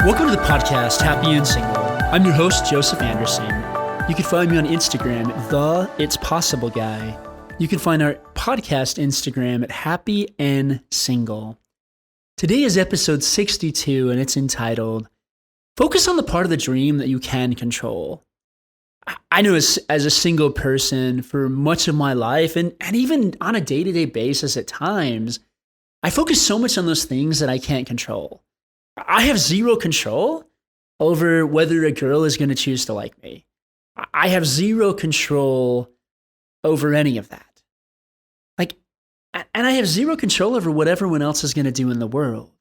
Welcome to the podcast, Happy and Single. I'm your host, Joseph Anderson. You can find me on Instagram at the It's Possible Guy. You can find our podcast Instagram at Happy and Single. Today is episode 62, and it's entitled, Focus on the part of the dream that you can control. I know as a single person for much of my life, and even on a day-to-day basis at times, I focus so much on those things that I can't control. I have zero control over whether a girl is going to choose to like me. I have zero control over any of that. And I have zero control over what everyone else is going to do in the world.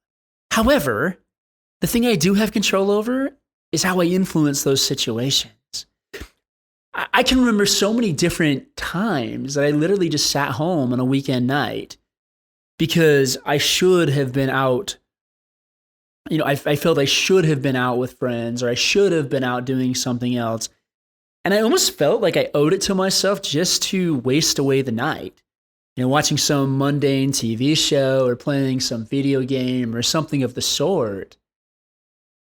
However, the thing I do have control over is how I influence those situations. I can remember so many different times that I literally just sat home on a weekend night because I should have been out. I felt I should have been out with friends, or I should have been out doing something else. And I almost felt like I owed it to myself just to waste away the night. Watching some mundane TV show or playing some video game or something of the sort.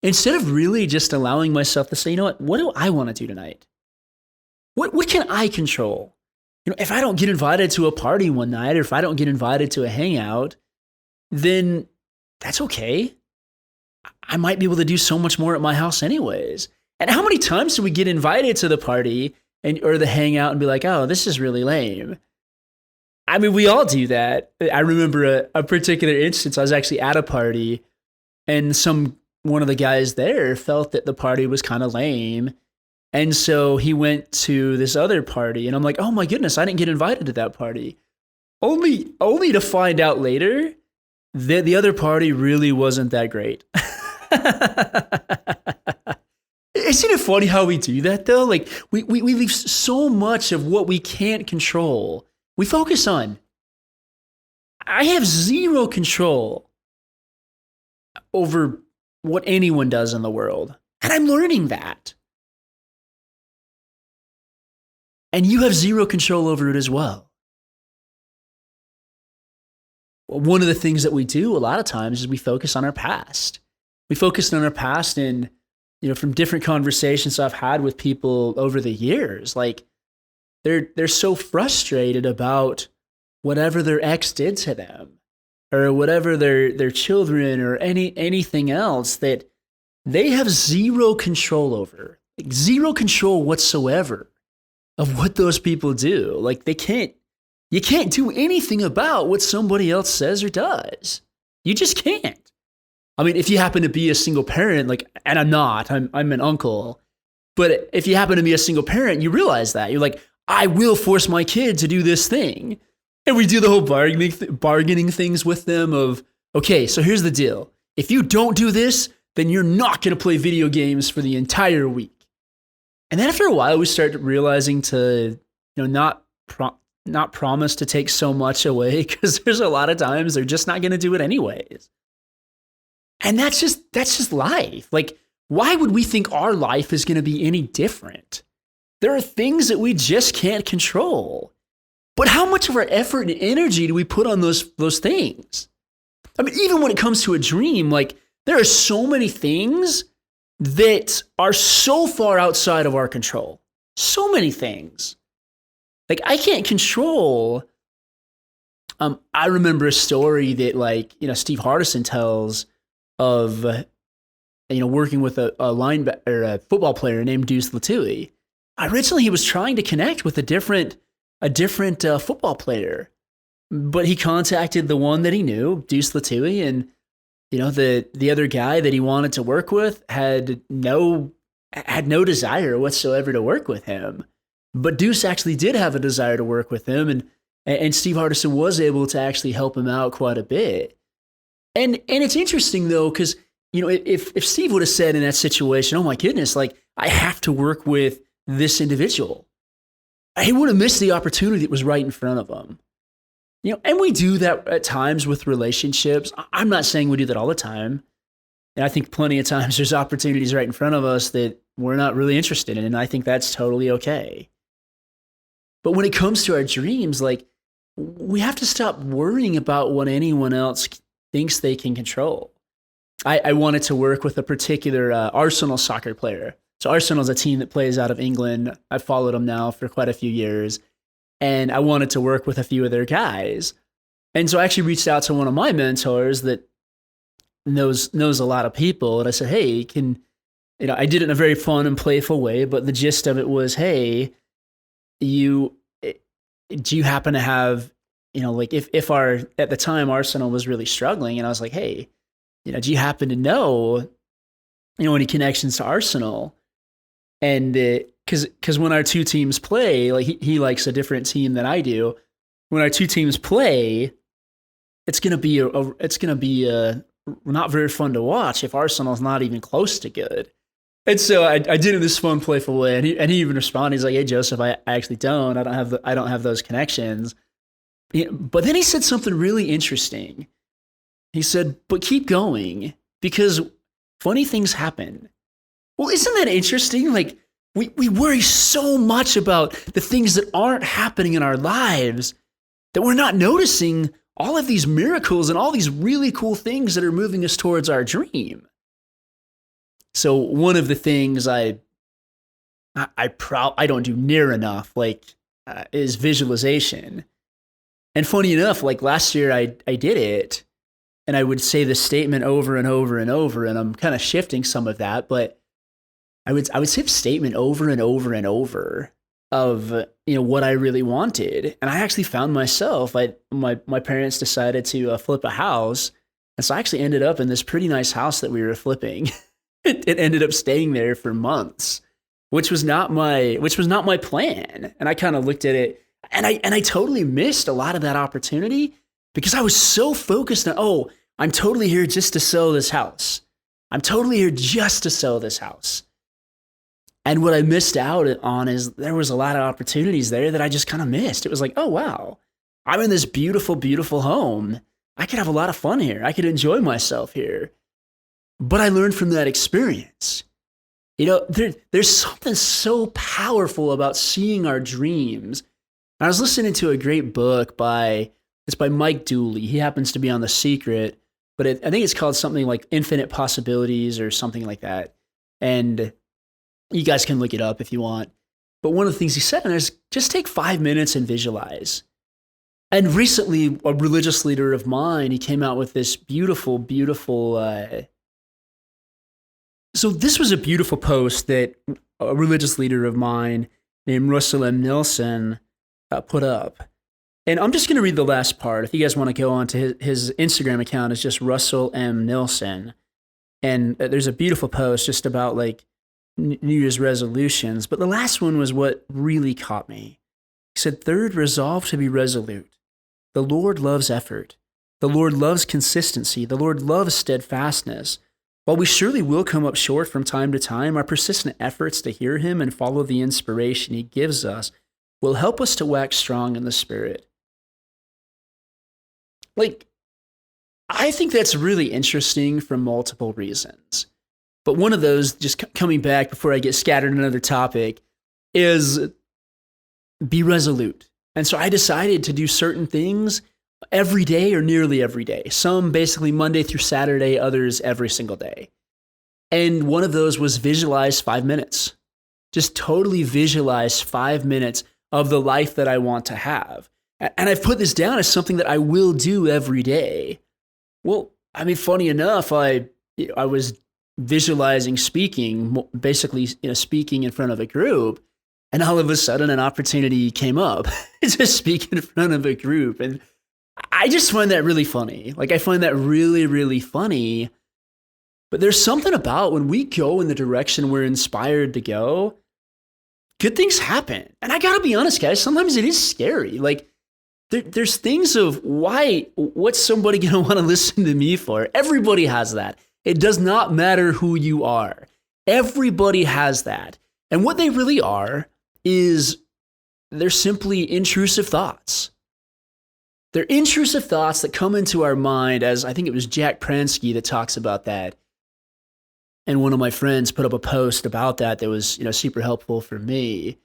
Instead of really just allowing myself to say, you know what do I want to do tonight? What can I control? If I don't get invited to a party one night, or if I don't get invited to a hangout, then that's okay. I might be able to do so much more at my house anyways. And how many times do we get invited to the party or the hangout and be like, oh, this is really lame? I mean, we all do that. I remember a particular instance. I was actually at a party, and one of the guys there felt that the party was kind of lame. And so he went to this other party, and I'm like, oh my goodness, I didn't get invited to that party. Only to find out later that the other party really wasn't that great. Isn't it funny how we do that though? Like we leave so much of what we can't control. We focus on. I have zero control over what anyone does in the world. And I'm learning that. And you have zero control over it as well. One of the things that we do a lot of times is we focus on our past. We focus on our past, and from different conversations I've had with people over the years, like they're so frustrated about whatever their ex did to them, or whatever their children or anything else that they have zero control over, like zero control whatsoever of what those people do. Like you can't do anything about what somebody else says or does. You just can't. I mean, if you happen to be a single parent, and I'm not, I'm an uncle, but if you happen to be a single parent, you realize that. You're like, I will force my kid to do this thing. And we do the whole bargaining things with them of, okay, so here's the deal. If you don't do this, then you're not going to play video games for the entire week. And then after a while, we start realizing to, not promise to take so much away, because there's a lot of times they're just not going to do it anyways. And that's just life. Like, why would we think our life is going to be any different? There are things that we just can't control. But how much of our effort and energy do we put on those things? I mean, even when it comes to a dream, there are so many things that are so far outside of our control. So many things. I can't control. I remember a story that Steve Hardison tells of working with a football player named Deuce Latui. Originally, he was trying to connect with a different football player, but he contacted the one that he knew, Deuce Latui, and the other guy that he wanted to work with had no desire whatsoever to work with him. But Deuce actually did have a desire to work with him, and Steve Hardison was able to actually help him out quite a bit. And it's interesting though, because if Steve would have said in that situation, oh my goodness, I have to work with this individual, he would have missed the opportunity that was right in front of him. And we do that at times with relationships. I'm not saying we do that all the time. And I think plenty of times there's opportunities right in front of us that we're not really interested in, and I think that's totally okay. But when it comes to our dreams, we have to stop worrying about what anyone else thinks they can control. I wanted to work with a particular Arsenal soccer player. So Arsenal's a team that plays out of England. I've followed them now for quite a few years, and I wanted to work with a few of their guys. And so I actually reached out to one of my mentors that knows a lot of people, and I said, "Hey, I did it in a very fun and playful way, but the gist of it was, hey, you do you happen to have, like if our at the time Arsenal was really struggling, and I was like, hey, do you happen to know, any connections to Arsenal?" And because when our two teams play, like he likes a different team than I do. When our two teams play, it's gonna be not very fun to watch if Arsenal's not even close to good. And so I did it in this fun, playful way, and he even responded. He's like, "Hey, Joseph, I actually don't. I don't have those connections." But then he said something really interesting. He said, "But keep going, because funny things happen." Well, isn't that interesting? Like we worry so much about the things that aren't happening in our lives that we're not noticing all of these miracles and all these really cool things that are moving us towards our dream. So one of the things I don't do near enough, is visualization. And funny enough, like last year I did it, and I would say the statement over and over and over, and I'm kind of shifting some of that, but I would say the statement over and over and over of what I really wanted. And I actually found myself, my parents decided to flip a house, and so I actually ended up in this pretty nice house that we were flipping. It ended up staying there for months, which was not my plan. And I kind of looked at it, and I totally missed a lot of that opportunity because I was so focused on, oh, I'm totally here just to sell this house. I'm totally here just to sell this house. And what I missed out on is there was a lot of opportunities there that I just kind of missed. It was like, oh, wow, I'm in this beautiful, beautiful home. I could have a lot of fun here. I could enjoy myself here. But I learned from that experience. There's something so powerful about seeing our dreams. I was listening to a great book by Mike Dooley. He happens to be on The Secret, but I think it's called something like Infinite Possibilities or something like that. And you guys can look it up if you want. But one of the things he said is just take 5 minutes and visualize. And recently, a religious leader of mine, he came out with this beautiful, beautiful. So this was a beautiful post that a religious leader of mine named Russell M. Nelson put up. And I'm just going to read the last part. If you guys want to go on to his Instagram account, it's just Russell M. Nelson. And there's a beautiful post just about like New Year's resolutions. But the last one was what really caught me. He said, "Third, resolve to be resolute. The Lord loves effort. The Lord loves consistency. The Lord loves steadfastness. While we surely will come up short from time to time, our persistent efforts to hear him and follow the inspiration he gives us will help us to wax strong in the Spirit." Like, I think that's really interesting for multiple reasons. But one of those, just coming back before I get scattered on another topic, is be resolute. And so I decided to do certain things every day or nearly every day. Some basically Monday through Saturday, others every single day. And one of those was visualize 5 minutes. Just totally visualize 5 minutes of the life that I want to have. And I've put this down as something that I will do every day. Well, I mean, funny enough, I was visualizing speaking, basically speaking in front of a group, and all of a sudden an opportunity came up to speak in front of a group. And I just find that really funny. Like, I find that really, really funny. But there's something about when we go in the direction we're inspired to go, good things happen. And I gotta be honest, guys, sometimes it is scary. Like, there's things of what's somebody gonna want to listen to me for? Everybody has that. It does not matter who you are. Everybody has that. And what they really are is they're simply intrusive thoughts. They're intrusive thoughts that come into our mind, as I think it was Jack Pransky that talks about that. And one of my friends put up a post about that was, super helpful for me.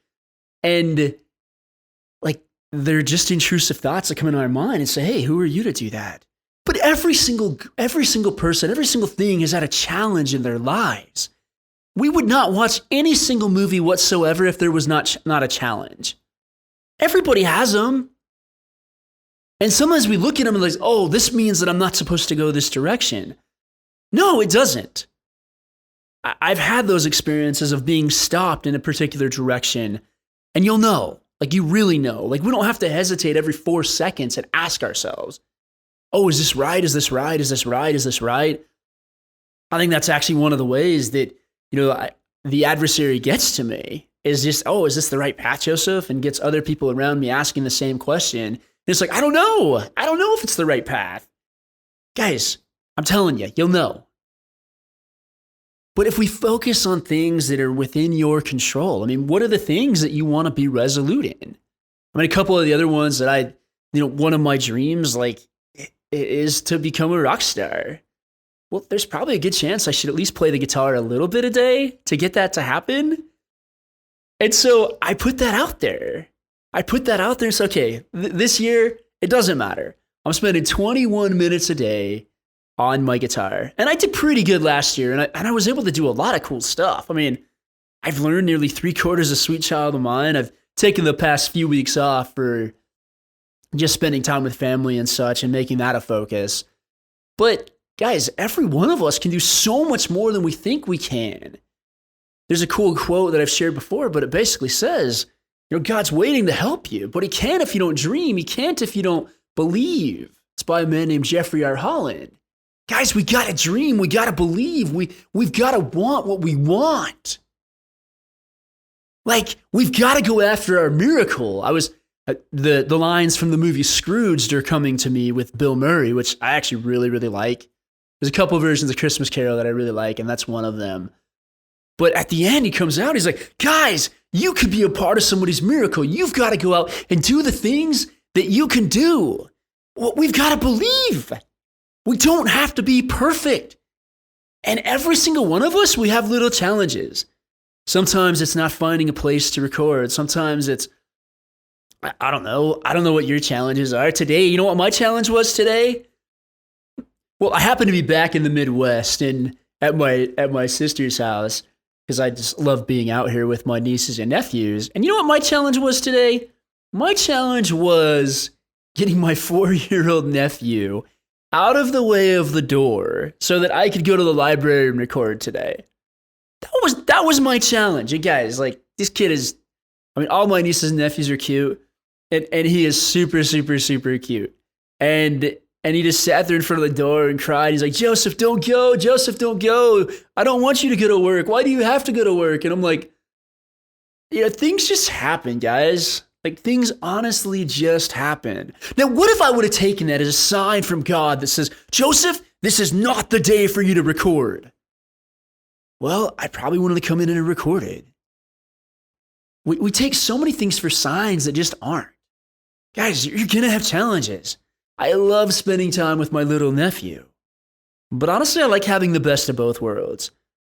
And like, they're just intrusive thoughts that come into our mind and say, hey, who are you to do that? But every single person, every single thing has had a challenge in their lives. We would not watch any single movie whatsoever if there was not a challenge. Everybody has them. And sometimes we look at them and like, oh, this means that I'm not supposed to go this direction. No, it doesn't. I've had those experiences of being stopped in a particular direction, and you'll know, like you really know. Like we don't have to hesitate every 4 seconds and ask ourselves, oh, is this right? Is this right? Is this right? Is this right? I think that's actually one of the ways that, the adversary gets to me is just, oh, is this the right path, Joseph? And gets other people around me asking the same question. And it's like, I don't know. I don't know if it's the right path. Guys, I'm telling you, you'll know. But if we focus on things that are within your control, I mean, what are the things that you want to be resolute in? I mean, a couple of the other ones that one of my dreams, like, is to become a rock star. Well, there's probably a good chance I should at least play the guitar a little bit a day to get that to happen. And so I put that out there. It's okay, this year, it doesn't matter. I'm spending 21 minutes a day on my guitar. And I did pretty good last year, and I was able to do a lot of cool stuff. I mean, I've learned nearly 3/4 of Sweet Child of Mine. I've taken the past few weeks off for just spending time with family and such and making that a focus. But guys, every one of us can do so much more than we think we can. There's a cool quote that I've shared before, but it basically says, God's waiting to help you, but he can't if you don't dream. He can't if you don't believe. It's by a man named Jeffrey R. Holland. Guys, we got to dream. We got to believe. We've got to want what we want. Like, we've got to go after our miracle. The lines from the movie Scrooged are coming to me with Bill Murray, which I actually really, really like. There's a couple of versions of Christmas Carol that I really like, and that's one of them. But at the end, he comes out, he's like, guys, you could be a part of somebody's miracle. You've got to go out and do the things that you can do. Well, we've got to believe. We don't have to be perfect. And every single one of us, we have little challenges. Sometimes it's not finding a place to record. Sometimes it's, I don't know. I don't know what your challenges are. Today, you know what my challenge was today? Well, I happen to be back in the Midwest and at my sister's house because I just love being out here with my nieces and nephews. And you know what my challenge was today? My challenge was getting my 4-year-old nephew out of the way of the door so that I could go to the library and record today. That was my challenge. And guys, like, this kid is, I mean, all my nieces and nephews are cute, and he is super, super, super cute. And he just sat there in front of the door and cried. He's like, Joseph, don't go. Joseph, don't go. I don't want you to go to work. Why do you have to go to work? And I'm like, things just happen, guys. Like, things honestly just happen. Now, what if I would have taken that as a sign from God that says, Joseph, this is not the day for you to record? Well, I probably wouldn't have come in and recorded. We take so many things for signs that just aren't. Guys, you're going to have challenges. I love spending time with my little nephew. But honestly, I like having the best of both worlds.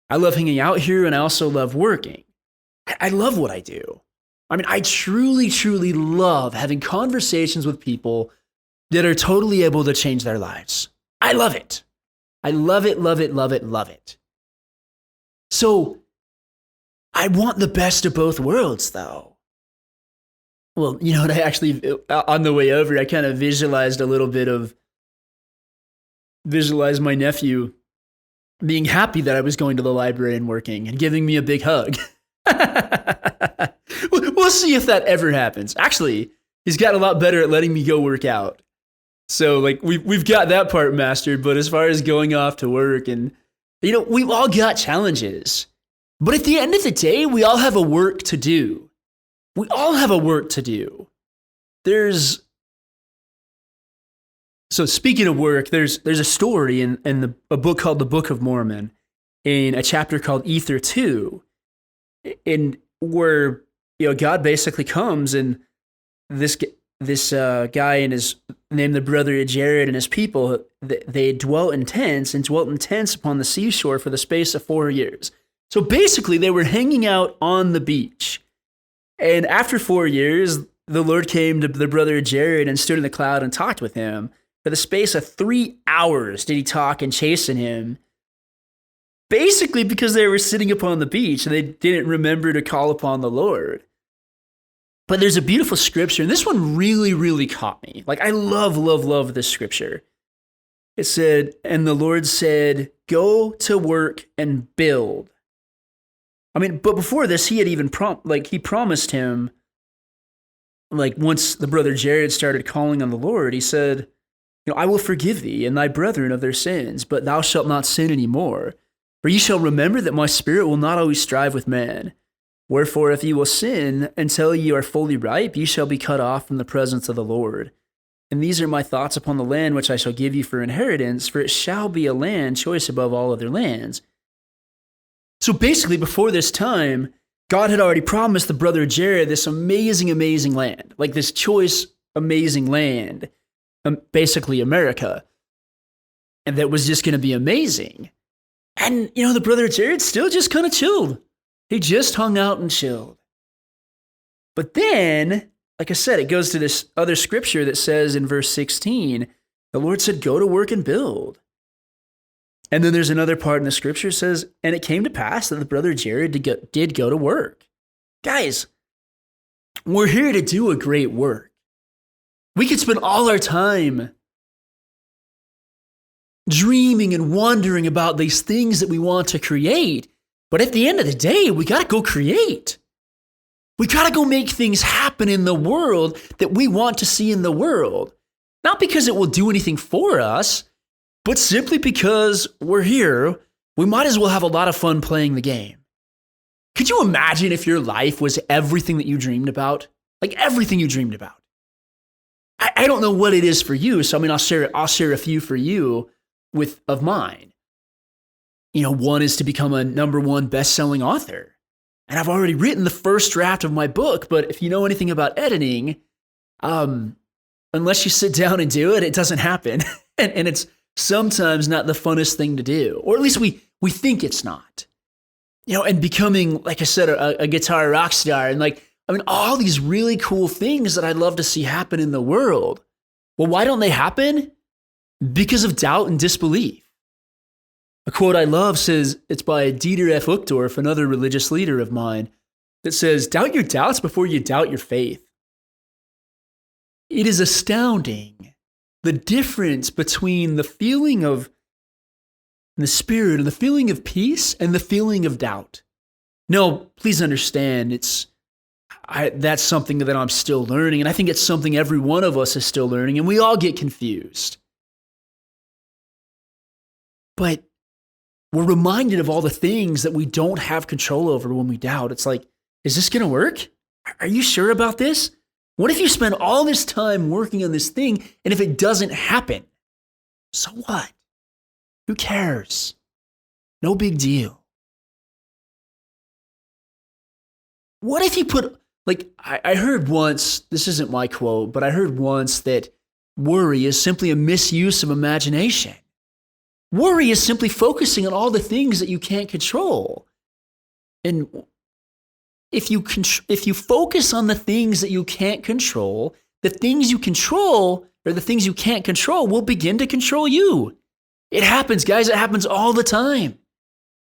I love hanging out here, and I also love working. I love what I do. I mean, I truly, truly love having conversations with people that are totally able to change their lives. I love it. I love it, love it, love it, love it. So I want the best of both worlds, though. Well, you know what? I actually, on the way over, I kind of visualized my nephew being happy that I was going to the library and working and giving me a big hug. We'll see if that ever happens. Actually, he's gotten a lot better at letting me go work out. So, like, we've got that part mastered. But as far as going off to work and, we've all got challenges. But at the end of the day, we all have a work to do. We all have a work to do. So speaking of work, there's a story in a book called the Book of Mormon, in a chapter called Ether 2, in where God basically comes, and this guy and his named the brother Jared and his people, they dwelt in tents upon the seashore for the space of 4 years. So basically, they were hanging out on the beach. And after 4 years, the Lord came to the brother Jared and stood in the cloud and talked with him. For the space of 3 hours did he talk and chasten him, basically because they were sitting upon the beach and they didn't remember to call upon the Lord. But there's a beautiful scripture, and this one really, really caught me. Like, I love this scripture. It said, and the Lord said, go to work and build. I mean, but before this, he had even he promised him, like, once the brother Jared started calling on the Lord, he said, I will forgive thee and thy brethren of their sins, but thou shalt not sin any more. For ye shall remember that my spirit will not always strive with man. Wherefore, if ye will sin until ye are fully ripe, ye shall be cut off from the presence of the Lord. And these are my thoughts upon the land which I shall give you for inheritance, for it shall be a land choice above all other lands. So basically, before this time, God had already promised the brother Jared this amazing land, like this choice, amazing land, basically America. And that was just going to be amazing. And, the brother Jared still just kind of chilled. He just hung out and chilled. But then, like I said, it goes to this other scripture that says in verse 16, the Lord said, go to work and build. And then there's another part in the scripture that says, and it came to pass that the brother Jared did go to work. Guys, we're here to do a great work. We could spend all our time dreaming and wondering about these things that we want to create. But at the end of the day, we got to go create. We got to go make things happen in the world that we want to see in the world. Not because it will do anything for us, but simply because we're here, we might as well have a lot of fun playing the game. Could you imagine if your life was everything that you dreamed about? Like everything you dreamed about. I don't know what it is for you, so I'll share a few for you of mine. One is to become a #1 best-selling author. And I've already written the first draft of my book, but if you know anything about editing, unless you sit down and do it, it doesn't happen. and it's sometimes not the funnest thing to do, or at least we think it's not. And becoming, like I said, a guitar rock star, and all these really cool things that I'd love to see happen in the world. Well, why don't they happen? Because of doubt and disbelief. A quote I love says, it's by Dieter F. Uchtdorf, another religious leader of mine, that says, doubt your doubts before you doubt your faith. It is astounding the difference between the feeling of the spirit and the feeling of peace and the feeling of doubt. No, please understand, that's something that I'm still learning, and I think it's something every one of us is still learning, and we all get confused. But we're reminded of all the things that we don't have control over when we doubt. It's like, is this going to work? Are you sure about this? What if you spend all this time working on this thing, and if it doesn't happen? So what? Who cares? No big deal. What if you put, I heard once, this isn't my quote, but I heard once that worry is simply a misuse of imagination. Worry is simply focusing on all the things that you can't control. And if you focus on the things that you can't control, the things you control or the things you can't control will begin to control you. It happens, guys. It happens all the time.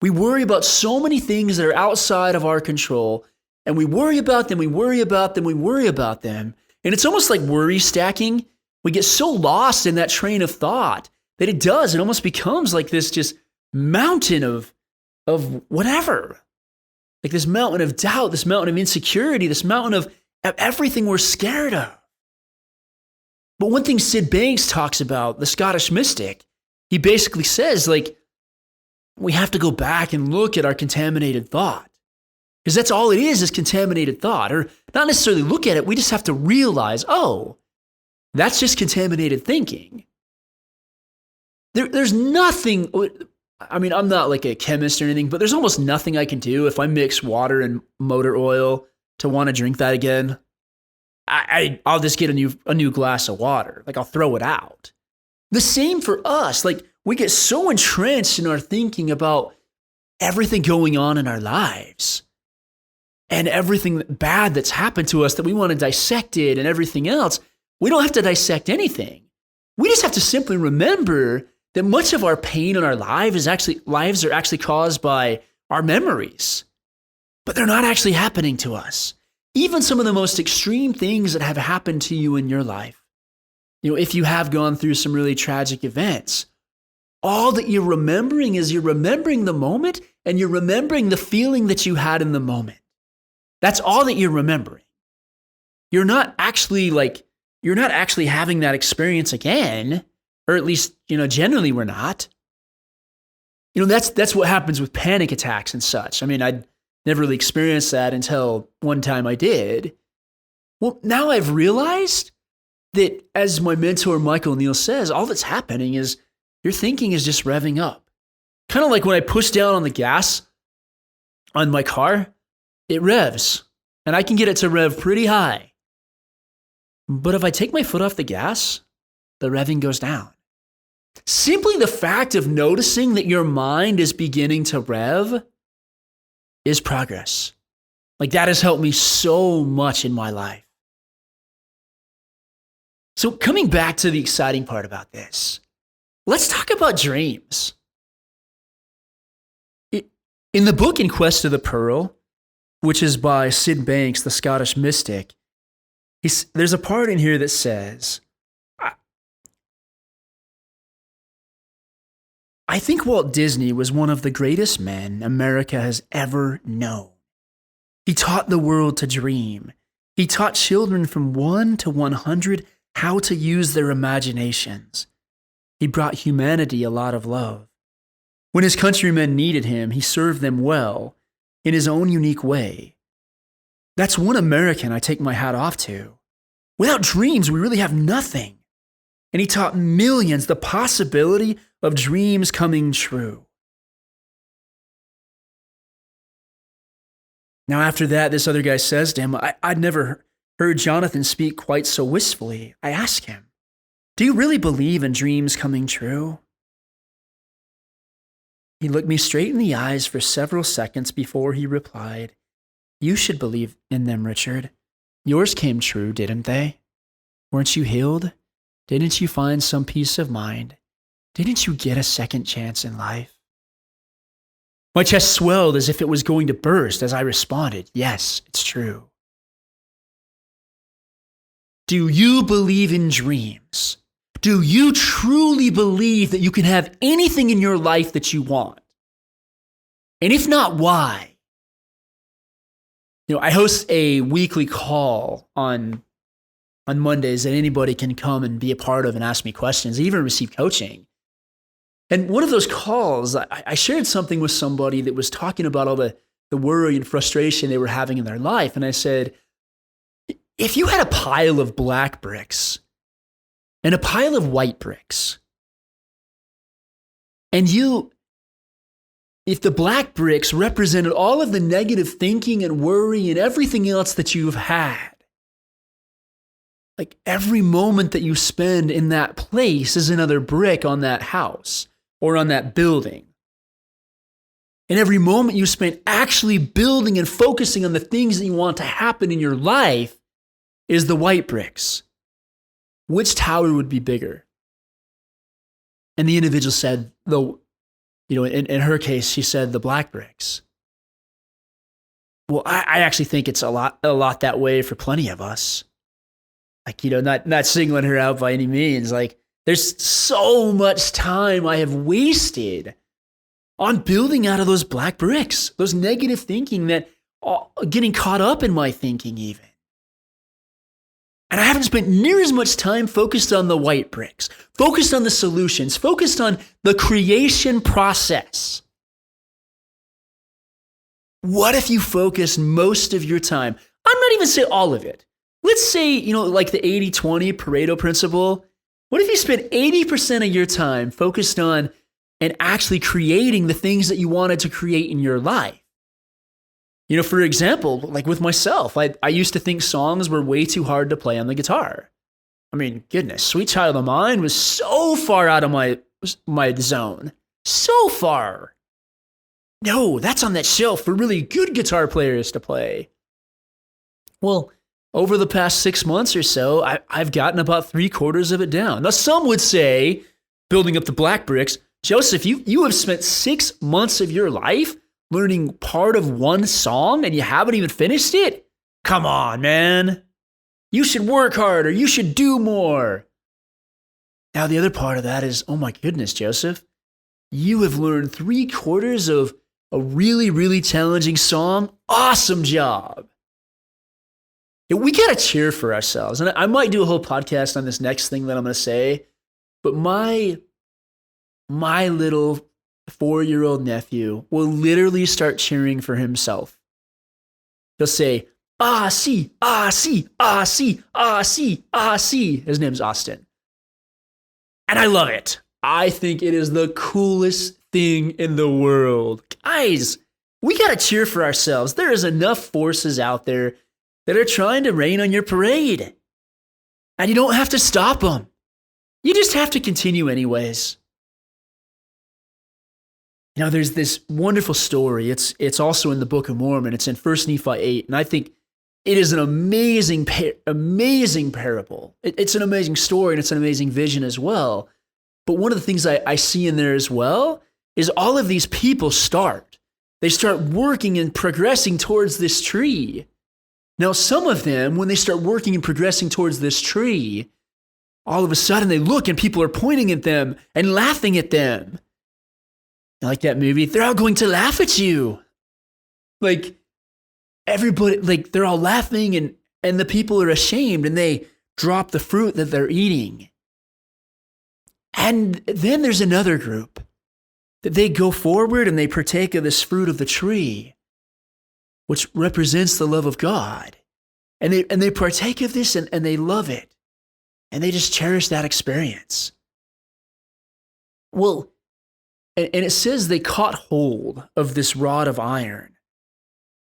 We worry about so many things that are outside of our control, and we worry about them, we worry about them, we worry about them. And it's almost like worry stacking. We get so lost in that train of thought that it almost becomes like this just mountain of whatever. Like this mountain of doubt, this mountain of insecurity, this mountain of everything we're scared of. But one thing Sid Banks talks about, the Scottish mystic, he basically says, we have to go back and look at our contaminated thought. Because that's all it is contaminated thought. Or not necessarily look at it, we just have to realize, that's just contaminated thinking. There's nothing, I'm not like a chemist or anything, but there's almost nothing I can do if I mix water and motor oil to want to drink that again. I'll just get a new glass of water. I'll throw it out. The same for us. We get so entrenched in our thinking about everything going on in our lives and everything bad that's happened to us that we want to dissect it and everything else. We don't have to dissect anything. We just have to simply remember that much of our pain in our lives are actually caused by our memories, but they're not actually happening to us. Even some of the most extreme things that have happened to you in your life, if you have gone through some really tragic events, all that you're remembering is you're remembering the moment and you're remembering the feeling that you had in the moment. That's all that you're remembering. You're not actually having that experience again, or at least, generally we're not. That's what happens with panic attacks and such. I mean, I'd never really experienced that until one time I did. Well, now I've realized that, as my mentor Michael Neal says, all that's happening is your thinking is just revving up. Kind of like when I push down on the gas on my car, it revs, and I can get it to rev pretty high. But if I take my foot off the gas, the revving goes down. Simply the fact of noticing that your mind is beginning to rev is progress. Like, that has helped me so much in my life. So coming back to the exciting part about this, let's talk about dreams. In the book In Quest of the Pearl, which is by Sid Banks, the Scottish mystic, there's a part in here that says, I think Walt Disney was one of the greatest men America has ever known. He taught the world to dream. He taught children from 1 to 100 how to use their imaginations. He brought humanity a lot of love. When his countrymen needed him, he served them well in his own unique way. That's one American I take my hat off to. Without dreams, we really have nothing. And he taught millions the possibility of dreams coming true. Now, after that, this other guy says to him, I'd never heard Jonathan speak quite so wistfully. I asked him, do you really believe in dreams coming true? He looked me straight in the eyes for several seconds before he replied, you should believe in them, Richard. Yours came true, didn't they? Weren't you healed? Didn't you find some peace of mind? Didn't you get a second chance in life? My chest swelled as if it was going to burst as I responded, yes, it's true. Do you believe in dreams? Do you truly believe that you can have anything in your life that you want? And if not, why? I host a weekly call on Mondays that anybody can come and be a part of and ask me questions, even receive coaching. And one of those calls, I shared something with somebody that was talking about all the worry and frustration they were having in their life. And I said, if you had a pile of black bricks and a pile of white bricks, and if the black bricks represented all of the negative thinking and worry and everything else that you've had, like every moment that you spend in that place is another brick on that house or on that building. And every moment you spend actually building and focusing on the things that you want to happen in your life is the white bricks. Which tower would be bigger? And the individual said, in her case, she said the black bricks. Well, I actually think it's a lot that way for plenty of us. Like, not singling her out by any means. Like, there's so much time I have wasted on building out of those black bricks, those negative thinking that getting caught up in my thinking even. And I haven't spent near as much time focused on the white bricks, focused on the solutions, focused on the creation process. What if you focus most of your time? I'm not even saying all of it. Let's say, like the 80-20 Pareto principle. What if you spent 80% of your time focused on and actually creating the things that you wanted to create in your life? For example, like with myself, I used to think songs were way too hard to play on the guitar. I mean, goodness, Sweet Child of Mine was so far out of my zone. So far. No, that's on that shelf for really good guitar players to play. Well, over the past 6 months or so, I've gotten about 3/4 of it down. Now, some would say, building up the black bricks, Joseph, you have spent 6 months of your life learning part of one song and you haven't even finished it? Come on, man. You should work harder. You should do more. Now, the other part of that is, oh my goodness, Joseph, you have learned 3/4 of a really, really challenging song. Awesome job. We got to cheer for ourselves. And I might do a whole podcast on this next thing that I'm going to say, but my little 4-year-old nephew will literally start cheering for himself. He'll say, ah, see, ah, see, ah, see, ah, see, ah, see. His name's Austin. And I love it. I think it is the coolest thing in the world. Guys, we got to cheer for ourselves. There is enough forces out there that are trying to rain on your parade. And you don't have to stop them. You just have to continue anyways. Now, there's this wonderful story. It's also in the Book of Mormon. It's in 1 Nephi 8. And I think it is an amazing parable. It's an amazing story and it's an amazing vision as well. But one of the things I see in there as well is all of these people they start working and progressing towards this tree. Now, some of them, when they start working and progressing towards this tree, all of a sudden they look and people are pointing at them and laughing at them. Like that movie, they're all going to laugh at you. Like everybody, like they're all laughing and the people are ashamed and they drop the fruit that they're eating. And then there's another group that they go forward and they partake of this fruit of the tree, which represents the love of God. And they partake of this and they love it. And they just cherish that experience. Well, and it says they caught hold of this rod of iron.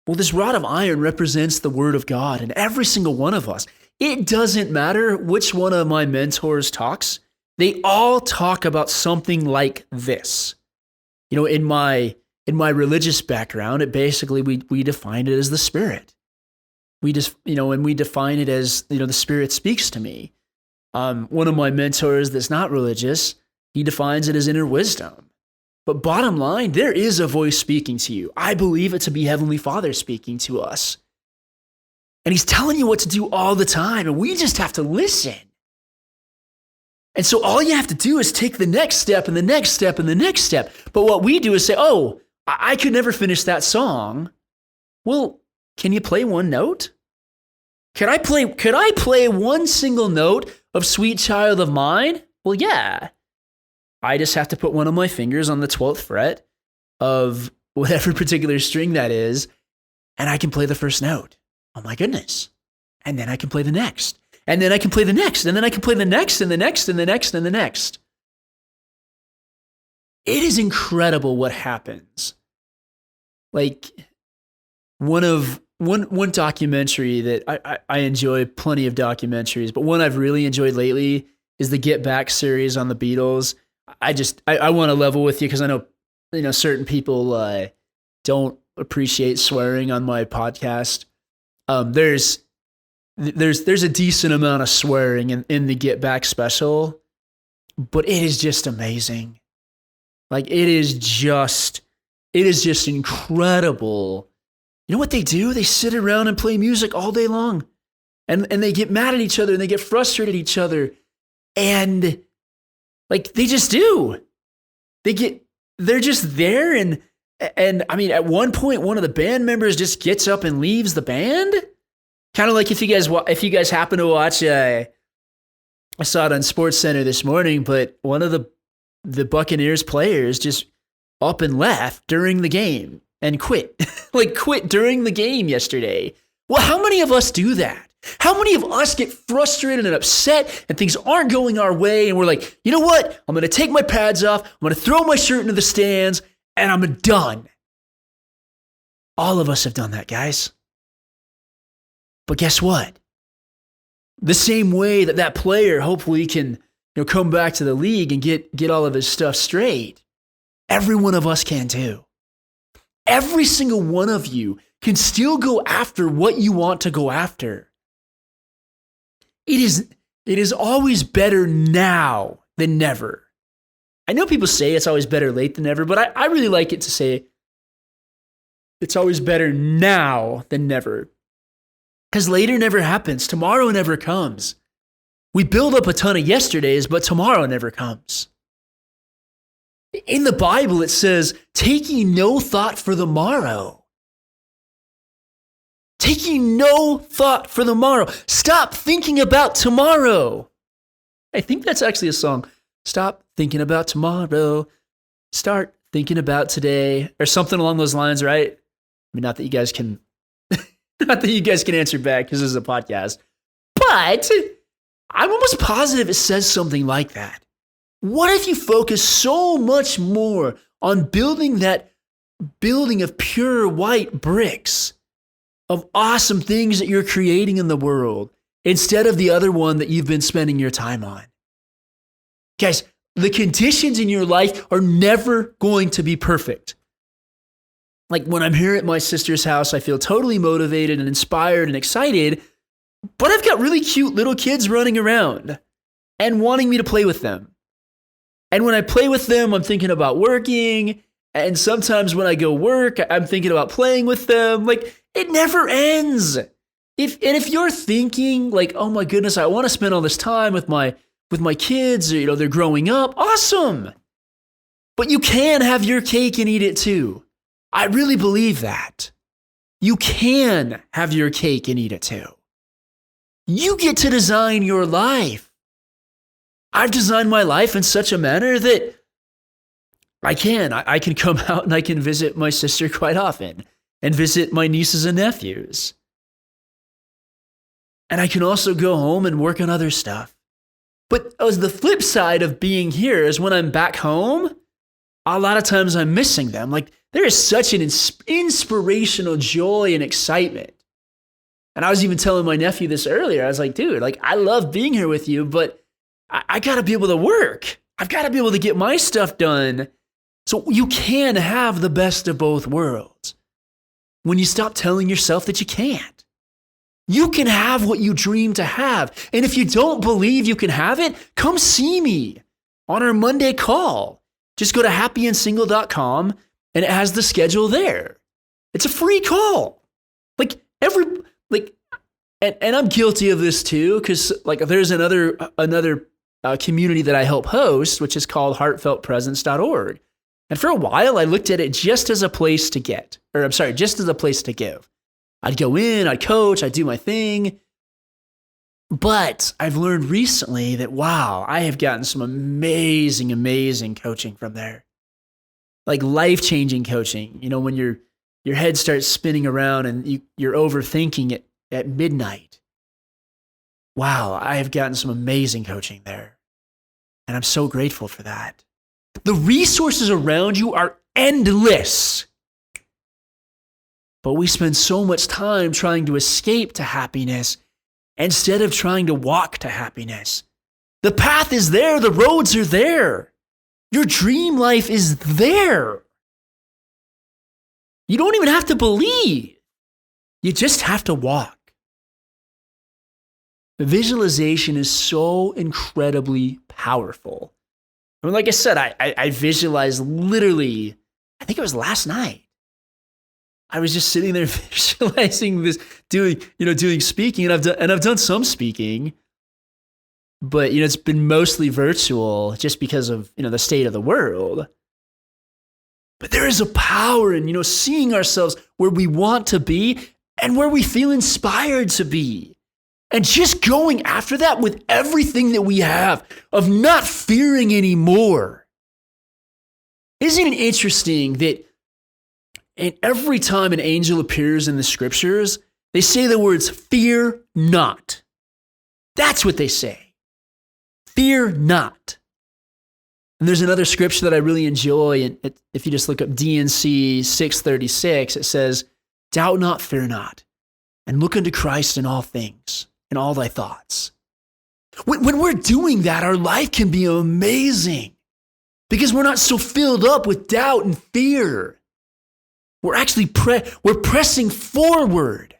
Well, this rod of iron represents the word of God and every single one of us. It doesn't matter which one of my mentors talks. They all talk about something like this. You know, in my religious background, it basically, we define it as the Spirit. We just, and we define it as, the Spirit speaks to me. One of my mentors that's not religious, he defines it as inner wisdom. But bottom line, there is a voice speaking to you. I believe it to be Heavenly Father speaking to us. And he's telling you what to do all the time, and we just have to listen. And so all you have to do is take the next step and the next step and the next step. But what we do is say, oh, I could never finish that song. Well, can you play one note? Could I play one single note of Sweet Child of Mine? Well, yeah. I just have to put one of my fingers on the 12th fret of whatever particular string that is, and I can play the first note. Oh my goodness. And then I can play the next. And then I can play the next. And then I can play the next and the next and the next and the next. It is incredible what happens. Like one documentary that I enjoy plenty of documentaries, but one I've really enjoyed lately is the Get Back series on the Beatles. I want to level with you because I know, certain people don't appreciate swearing on my podcast. There's a decent amount of swearing in the Get Back special, but it is just amazing. Like it is just incredible. You know what they do? They sit around and play music all day long, and they get mad at each other and they get frustrated at each other, and like they just do. They're just there, and I mean, at one point, one of the band members just gets up and leaves the band. Kind of like if you guys happen to watch, I saw it on SportsCenter this morning, but one of the Buccaneers players just up and left during the game and quit, quit during the game yesterday. Well, how many of us do that? How many of us get frustrated and upset and things aren't going our way and we're like, you know what? I'm going to take my pads off. I'm going to throw my shirt into the stands and I'm done. All of us have done that, guys. But guess what? The same way that player hopefully can come back to the league and get all of his stuff straight, every one of us can too. Every single one of you can still go after what you want to go after. it is always better now than never. I know people say it's always better late than never, but I really like it to say it's always better now than never. Because later never happens. Tomorrow never comes. We build up a ton of yesterdays, but tomorrow never comes. In the Bible, it says, taking no thought for the morrow. Taking no thought for the morrow. Stop thinking about tomorrow. I think that's actually a song. Stop thinking about tomorrow. Start thinking about today. Or something along those lines, right? I mean, not that you guys can answer back because this is a podcast. But I'm almost positive it says something like that. What if you focus so much more on building that building of pure white bricks, of awesome things that you're creating in the world, instead of the other one that you've been spending your time on? Guys, the conditions in your life are never going to be perfect. Like when I'm here at my sister's house, I feel totally motivated and inspired and excited, but I've got really cute little kids running around and wanting me to play with them. And when I play with them, I'm thinking about working. And sometimes when I go work, I'm thinking about playing with them. Like, it never ends. If you're thinking like, oh my goodness, I want to spend all this time with my kids, or, they're growing up, awesome. But you can have your cake and eat it too. I really believe that. You can have your cake and eat it too. You get to design your life. I've designed my life in such a manner that I can come out and I can visit my sister quite often and visit my nieces and nephews. And I can also go home and work on other stuff. But as the flip side of being here is when I'm back home, a lot of times I'm missing them. Like, there is such an inspirational joy and excitement. And I was even telling my nephew this earlier. I was like, dude, like, I love being here with you, but I got to be able to work. I've got to be able to get my stuff done. So you can have the best of both worlds when you stop telling yourself that you can't. You can have what you dream to have. And if you don't believe you can have it, come see me on our Monday call. Just go to happyandsingle.com and it has the schedule there. It's a free call. And I'm guilty of this too, because like there's another community that I help host, which is called heartfeltpresence.org. And for a while, I looked at it just as a place to just as a place to give. I'd go in, I'd coach, I'd do my thing. But I've learned recently that, wow, I have gotten some amazing, amazing coaching from there. Like life-changing coaching. When your head starts spinning around and you're overthinking it at midnight. Wow, I have gotten some amazing coaching there. And I'm so grateful for that. The resources around you are endless. But we spend so much time trying to escape to happiness instead of trying to walk to happiness. The path is there. The roads are there. Your dream life is there. You don't even have to believe. You just have to walk. Visualization is so incredibly powerful. I mean, like I said, I visualized literally, I think it was last night. I was just sitting there visualizing this, doing speaking, and I've done some speaking, but it's been mostly virtual just because of the state of the world. But there is a power in seeing ourselves where we want to be and where we feel inspired to be. And just going after that with everything that we have, of not fearing anymore. Isn't it interesting that every time an angel appears in the scriptures, they say the words, fear not. That's what they say. Fear not. And there's another scripture that I really enjoy. And if you just look up DNC 636, it says, doubt not, fear not, and look unto Christ in all things, in all thy thoughts. When we're doing that, our life can be amazing because we're not so filled up with doubt and fear. We're actually we're pressing forward.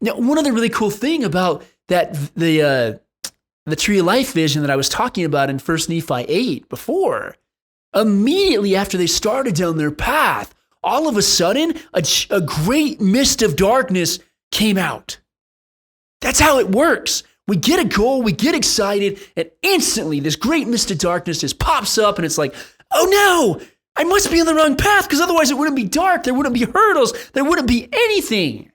Now, one other really cool thing about that, the the tree of life vision that I was talking about in 1 Nephi 8 before, immediately after they started down their path, all of a sudden, a great mist of darkness came out. That's how it works. We get a goal, we get excited, and instantly this great mist of darkness just pops up, and it's like, oh no, I must be on the wrong path, because otherwise it wouldn't be dark, there wouldn't be hurdles, there wouldn't be anything.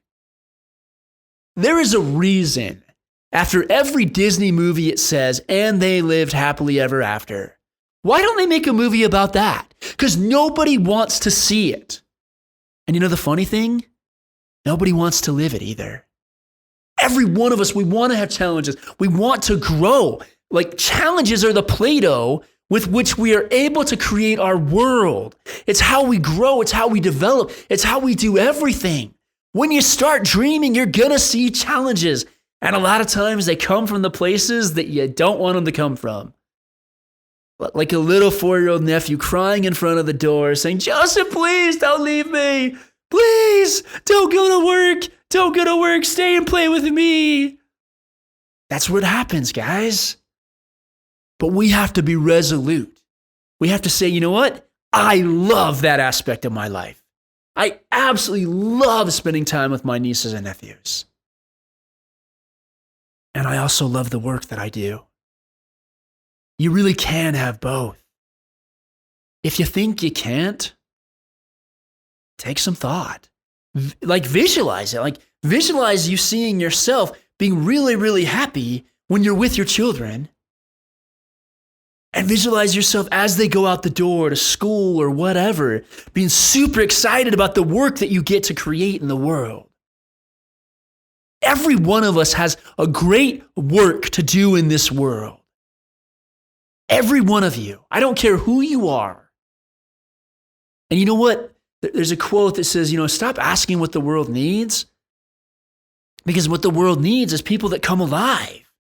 There is a reason after every Disney movie it says, and they lived happily ever after. Why don't they make a movie about that? Because nobody wants to see it. And you know the funny thing? Nobody wants to live it either. Every one of us, we want to have challenges. We want to grow. Like, challenges are the Play-Doh with which we are able to create our world. It's how we grow. It's how we develop. It's how we do everything. When you start dreaming, you're going to see challenges. And a lot of times they come from the places that you don't want them to come from. Like a little 4-year-old nephew crying in front of the door saying, Joseph, please don't leave me. Please don't go to work. Don't go to work. Stay and play with me. That's what happens, guys. But we have to be resolute. We have to say, you know what? I love that aspect of my life. I absolutely love spending time with my nieces and nephews. And I also love the work that I do. You really can have both. If you think you can't, take some thought. Like, visualize it. Like, visualize you seeing yourself being really, really happy when you're with your children. And visualize yourself as they go out the door to school or whatever, being super excited about the work that you get to create in the world. Every one of us has a great work to do in this world. Every one of you. I don't care who you are. And you know what? There's a quote that says, stop asking what the world needs, because what the world needs is people that come alive.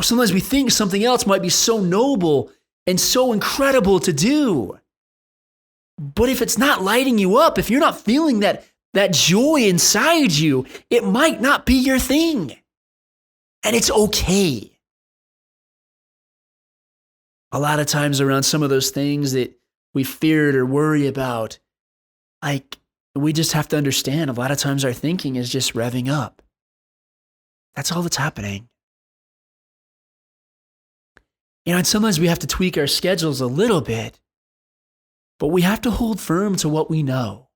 Sometimes we think something else might be so noble and so incredible to do. But if it's not lighting you up, if you're not feeling that joy inside you, it might not be your thing. And it's okay. A lot of times around some of those things that we feared or worry about, we just have to understand a lot of times our thinking is just revving up. That's all that's happening. And sometimes we have to tweak our schedules a little bit, but we have to hold firm to what we know.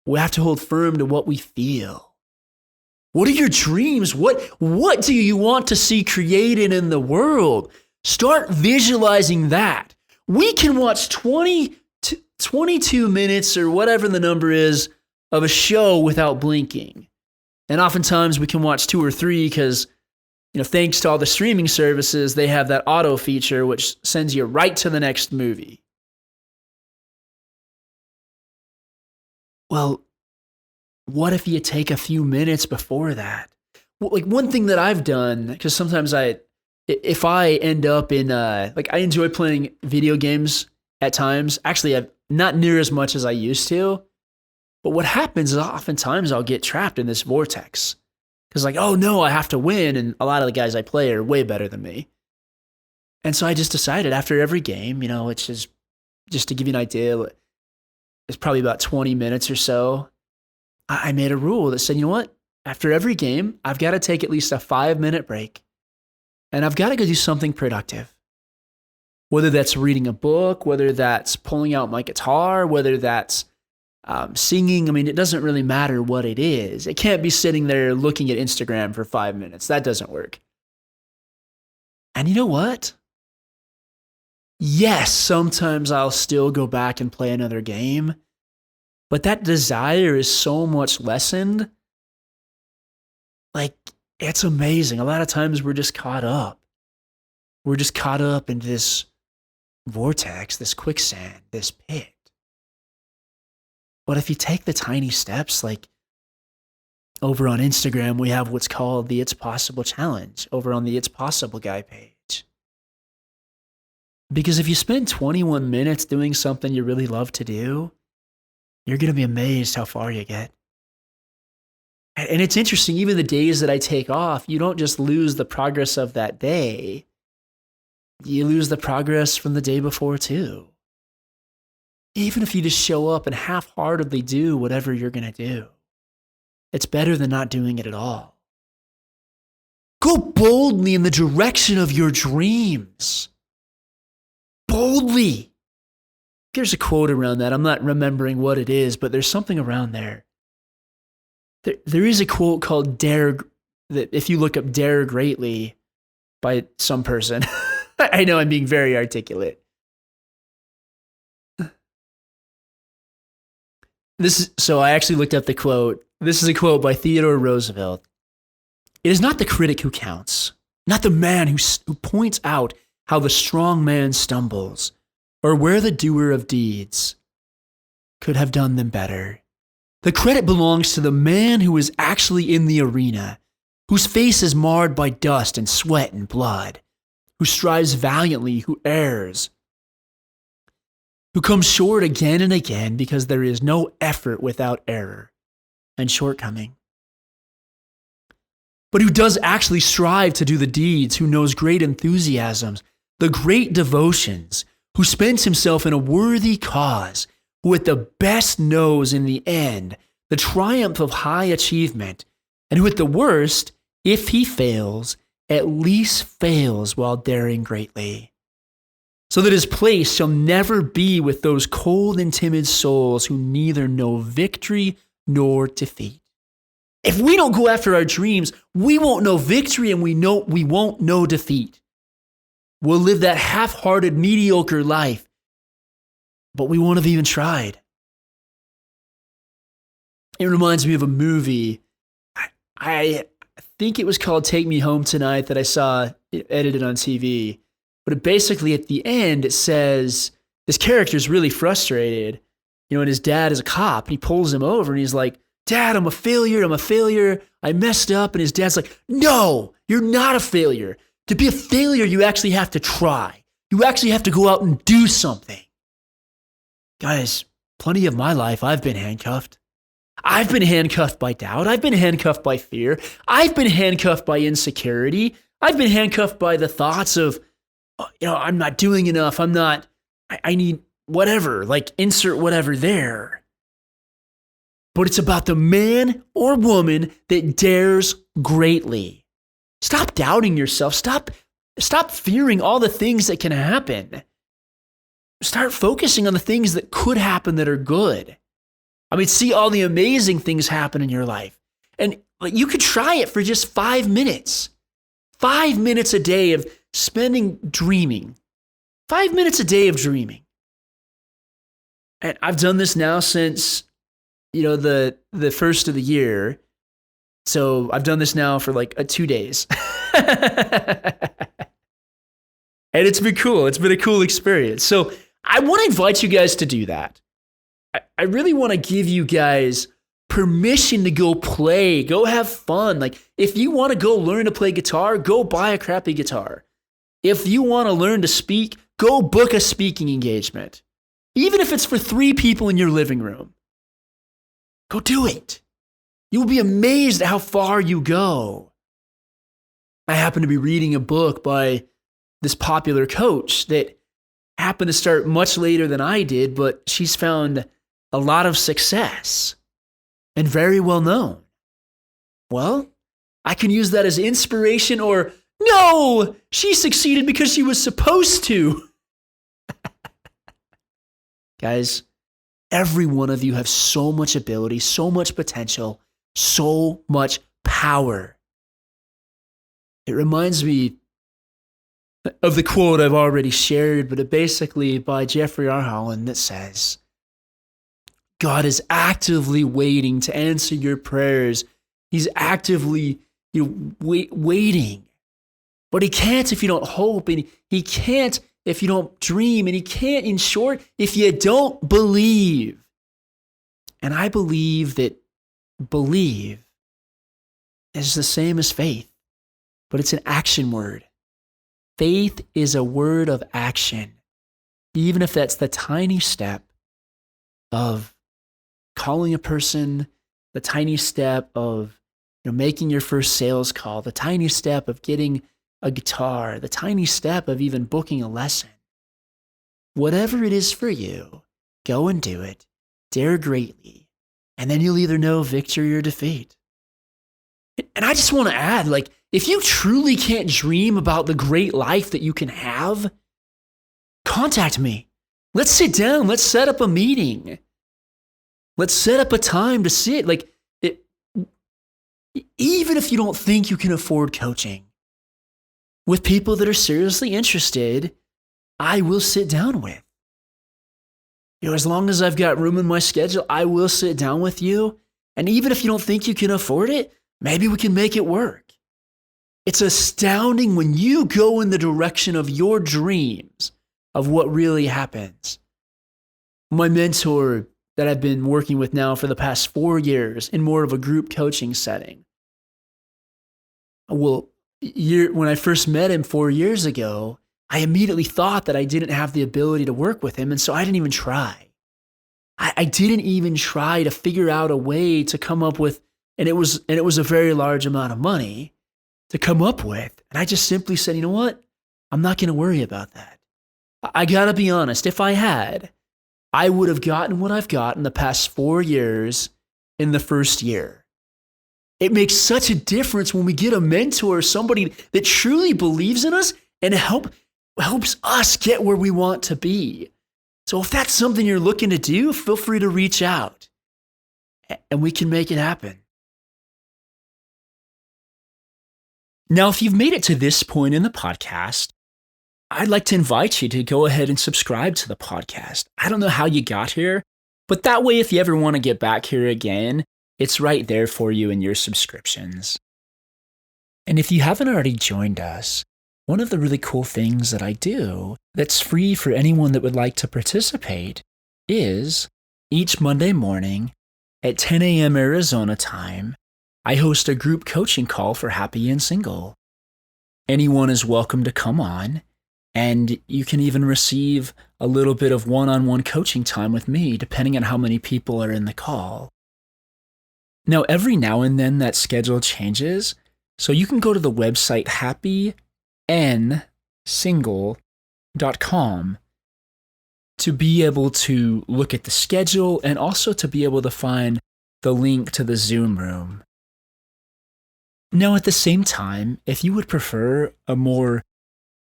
We have to hold firm to what we feel. What are your dreams? What do you want to see created in the world? Start visualizing that. We can watch 22 minutes or whatever the number is of a show without blinking. And oftentimes we can watch 2 or 3 because, thanks to all the streaming services, they have that auto feature which sends you right to the next movie. Well, what if you take a few minutes before that? Like, one thing that I've done, because sometimes if I end up in, I enjoy playing video games at times. Actually, I've not near as much as I used to. But what happens is oftentimes I'll get trapped in this vortex. Because oh no, I have to win. And a lot of the guys I play are way better than me. And so I just decided after every game, it's just to give you an idea, it's probably about 20 minutes or so. I made a rule that said, you know what? After every game, I've got to take at least a 5-minute break. And I've got to go do something productive. Whether that's reading a book, whether that's pulling out my guitar, whether that's singing. It doesn't really matter what it is. It can't be sitting there looking at Instagram for 5 minutes. That doesn't work. And you know what? Yes, sometimes I'll still go back and play another game, but that desire is so much lessened. It's amazing. A lot of times we're just caught up. We're just caught up in this vortex, this quicksand, this pit. But if you take the tiny steps, over on Instagram, we have what's called the It's Possible Challenge over on the It's Possible Guy page. Because if you spend 21 minutes doing something you really love to do, you're going to be amazed how far you get. And it's interesting, even the days that I take off, you don't just lose the progress of that day, you lose the progress from the day before too. Even if you just show up and half-heartedly do whatever you're going to do, it's better than not doing it at all. Go boldly in the direction of your dreams. Boldly. There's a quote around that. I'm not remembering what it is, but there's something around there. There is a quote called Dare, that if you look up Dare Greatly by some person, I know I'm being very articulate. So I actually looked up the quote. This is a quote by Theodore Roosevelt. It is not the critic who counts, not the man who points out how the strong man stumbles, or where the doer of deeds could have done them better. The credit belongs to the man who is actually in the arena, whose face is marred by dust and sweat and blood, who strives valiantly, who errs, who comes short again and again because there is no effort without error and shortcoming, but who does actually strive to do the deeds, who knows great enthusiasms, the great devotions, who spends himself in a worthy cause, who at the best knows in the end the triumph of high achievement, and who at the worst, if he fails, at least fails while daring greatly, so that his place shall never be with those cold and timid souls who neither know victory nor defeat. If we don't go after our dreams, we won't know victory and we won't know defeat. We'll live that half-hearted, mediocre life, but we won't have even tried. It reminds me of a movie. I think it was called Take Me Home Tonight that I saw edited on TV. But basically at the end, it says this character is really frustrated, and his dad is a cop. And he pulls him over and he's like, "Dad, I'm a failure. I messed up." And his dad's like, "No, you're not a failure. To be a failure, you actually have to try. You actually have to go out and do something." Guys, plenty of my life, I've been handcuffed. I've been handcuffed by doubt. I've been handcuffed by fear. I've been handcuffed by insecurity. I've been handcuffed by the thoughts of, I'm not doing enough. I need whatever, like insert whatever there. But it's about the man or woman that dares greatly. Stop doubting yourself. Stop fearing all the things that can happen. Start focusing on the things that could happen that are good. See all the amazing things happen in your life. And you could try it for just 5 minutes. 5 minutes a day of spending dreaming. 5 minutes a day of dreaming. And I've done this now since, the first of the year. So I've done this now for 2 days. And it's been cool. It's been a cool experience. So I want to invite you guys to do that. I really want to give you guys permission to go play, go have fun. If you want to go learn to play guitar, go buy a crappy guitar. If you want to learn to speak, go book a speaking engagement. Even if it's for 3 people in your living room, go do it. You will be amazed at how far you go. I happen to be reading a book by this popular coach that happened to start much later than I did, but she's found a lot of success and very well known. Well, I can use that as inspiration, or no, she succeeded because she was supposed to. Guys, every one of you have so much ability, so much potential, so much power. It reminds me of the quote I've already shared, but it basically by Jeffrey R. Holland that says, God is actively waiting to answer your prayers. He's actively waiting. But he can't if you don't hope, and he can't if you don't dream, and he can't, in short, if you don't believe. And I believe that believe is the same as faith, but it's an action word. Faith is a word of action, even if that's the tiny step of calling a person, the tiny step of making your first sales call, the tiny step of getting a guitar, the tiny step of even booking a lesson. Whatever it is for you, go and do it, dare greatly, and then you'll either know victory or defeat. And I just want to add, if you truly can't dream about the great life that you can have, contact me. Let's sit down. Let's set up a meeting. Let's set up a time to sit. Even if you don't think you can afford coaching, with people that are seriously interested, I will sit down with. As long as I've got room in my schedule, I will sit down with you. And even if you don't think you can afford it, maybe we can make it work. It's astounding when you go in the direction of your dreams of what really happens. My mentor that I've been working with now for the past 4 years in more of a group coaching setting. Well, when I first met him 4 years ago, I immediately thought that I didn't have the ability to work with him, and so I didn't even try. I didn't even try to figure out a way to come up with, and it was a very large amount of money to come up with. And I just simply said, you know what? I'm not going to worry about that. I got to be honest. If I had, I would have gotten what I've got in the past 4 years in the first year. It makes such a difference when we get a mentor, somebody that truly believes in us and helps us get where we want to be. So if that's something you're looking to do, feel free to reach out and we can make it happen. Now, if you've made it to this point in the podcast, I'd like to invite you to go ahead and subscribe to the podcast. I don't know how you got here, but that way, if you ever want to get back here again, it's right there for you in your subscriptions. And if you haven't already joined us, one of the really cool things that I do that's free for anyone that would like to participate is each Monday morning at 10 a.m. Arizona time, I host a group coaching call for Happy and Single. Anyone is welcome to come on, and you can even receive a little bit of one-on-one coaching time with me, depending on how many people are in the call. Now, every now and then that schedule changes, so you can go to the website happyandsingle.com to be able to look at the schedule and also to be able to find the link to the Zoom room. Now, at the same time, if you would prefer a more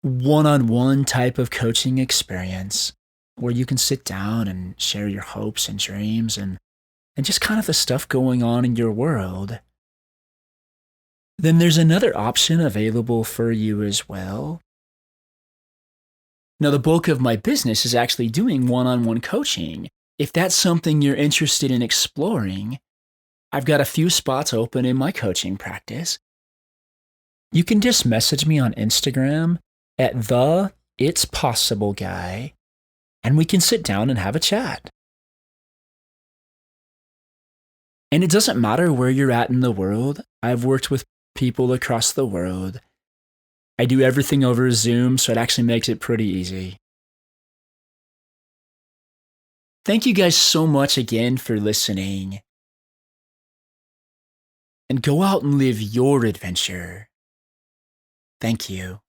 one-on-one type of coaching experience where you can sit down and share your hopes and dreams and just kind of the stuff going on in your world, then there's another option available for you as well. Now, the bulk of my business is actually doing one-on-one coaching. If that's something you're interested in exploring, I've got a few spots open in my coaching practice. You can just message me on Instagram at the It's Possible Guy, and we can sit down and have a chat. And it doesn't matter where you're at in the world. I've worked with people across the world. I do everything over Zoom, so it actually makes it pretty easy. Thank you guys so much again for listening. And go out and live your adventure. Thank you.